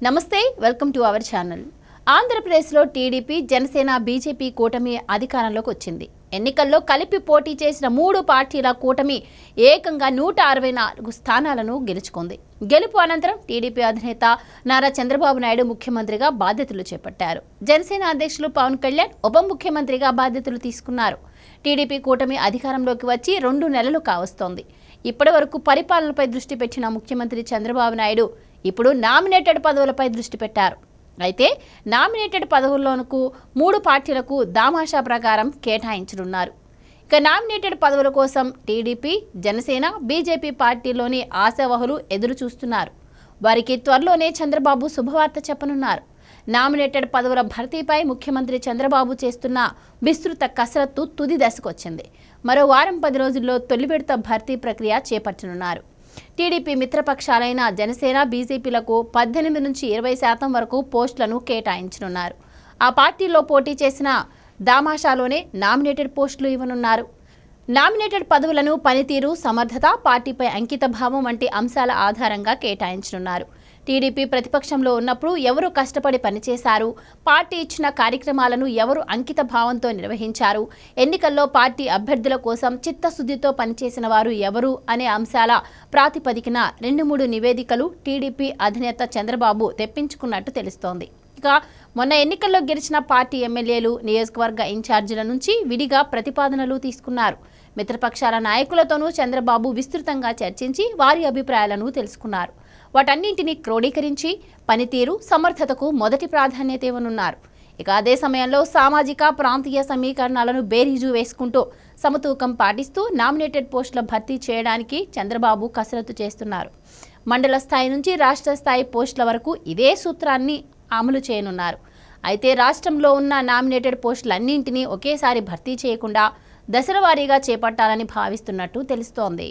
నమస్తే, welcome to our channel. ఆంధ్రప్రదేశ్లో TDP, Janasena, BJP కూటమి అధికారంలోకి వచ్చింది. ఎన్నికల్లో కలిపి పోటీ చేసిన 3 పార్టీల కూటమి ఏకంగా 164 స్థానాలను గెలుచుకుంది. గెలుపు అనంతరం టీడీపీ అధినేత నారా చంద్రబాబు నాయుడు ముఖ్యమంత్రిగా బాధ్యతలు చేపట్టారు. జనసేన అధ్యక్షులు పవన్ కళ్యాణ్ ఉప ముఖ్యమంత్రిగా బాధ్యతలు తీసుకున్నారు. టీడీపీ కూటమి అధికారంలోకి వచ్చి 2 నెలలు కావస్తోంది. ఇప్పటి వరకు పరిపాలనపై దృష్టి పెట్టిన ముఖ్యమంత్రి చంద్రబాబు నాయుడు ఇప్పుడు నామినేటెడ్ పదవులపై దృష్టి పెట్టారు. అయితే నామినేటెడ్ పదవుల్లోనకు 3 పార్టీలకు దామాషా ప్రకారం కేటాయించనున్నారు. ఇక నామినేటెడ్ పదవుల కోసం టీడీపీ, జనసేన, బీజేపీ పార్టీలోని ఆశావహులు ఎదురు చూస్తున్నారు. వారికి త్వరలోనే చంద్రబాబు శుభవార్త చెప్పనున్నారు. నామినేటెడ్ పదవుల భర్తీపై ముఖ్యమంత్రి చంద్రబాబు చేస్తున్న విస్తృత కసరత్తు తుది దశకొచ్చింది. మరో వారం 10 రోజుల్లో తొలి విడత భర్తీ ప్రక్రియ చేపట్టనున్నారు. టీడీపీ మిత్రపక్షాలైన జనసేన, బీజేపీలకు 18 నుంచి 20% వరకు పోస్టులను కేటాయించనున్నారు. ఆ పార్టీలో పోటీ చేసిన దామాషాలోనే నామినేటెడ్ పోస్టులు ఇవ్వనున్నారు. నామినేటెడ్ పదవులను పనితీరు, సమర్థత, పార్టీపై అంకిత భావం వంటి అంశాల ఆధారంగా కేటాయించనున్నారు. టీడీపీ ప్రతిపక్షంలో ఉన్నప్పుడు ఎవరు కష్టపడి పనిచేశారు, పార్టీ ఇచ్చిన కార్యక్రమాలను ఎవరు అంకిత భావంతో నిర్వహించారు, ఎన్నికల్లో పార్టీ అభ్యర్థుల కోసం చిత్తశుద్ధితో పనిచేసిన వారు ఎవరు అనే అంశాల ప్రాతిపదికన 2-3 నివేదికలు టీడీపీ అధినేత చంద్రబాబు తెప్పించుకున్నట్టు తెలుస్తోంది. ఇక మొన్న ఎన్నికల్లో గెలిచిన పార్టీ ఎమ్మెల్యేలు, నియోజకవర్గ ఇన్ఛార్జీల నుంచి విడిగా ప్రతిపాదనలు తీసుకున్నారు. మిత్రపక్షాల నాయకులతోనూ చంద్రబాబు విస్తృతంగా చర్చించి వారి అభిప్రాయాలను తెలుసుకున్నారు. వాటన్నింటినీ క్రోడీకరించి పనితీరు, సమర్థతకు మొదటి ప్రాధాన్యత ఇవ్వనున్నారు. ఇక అదే సమయంలో సామాజిక, ప్రాంతీయ సమీకరణాలను బేరీజు వేసుకుంటూ సమతూకం పాటిస్తూ నామినేటెడ్ పోస్టుల భర్తీ చేయడానికి చంద్రబాబు కసరత్తు చేస్తున్నారు. మండల స్థాయి నుంచి రాష్ట్ర స్థాయి పోస్టుల వరకు ఇదే సూత్రాన్ని అమలు చేయనున్నారు. అయితే రాష్ట్రంలో ఉన్న నామినేటెడ్ పోస్టులన్నింటినీ ఒకేసారి భర్తీ చేయకుండా దశల వారీగా చేపట్టాలని భావిస్తున్నట్టు తెలుస్తోంది.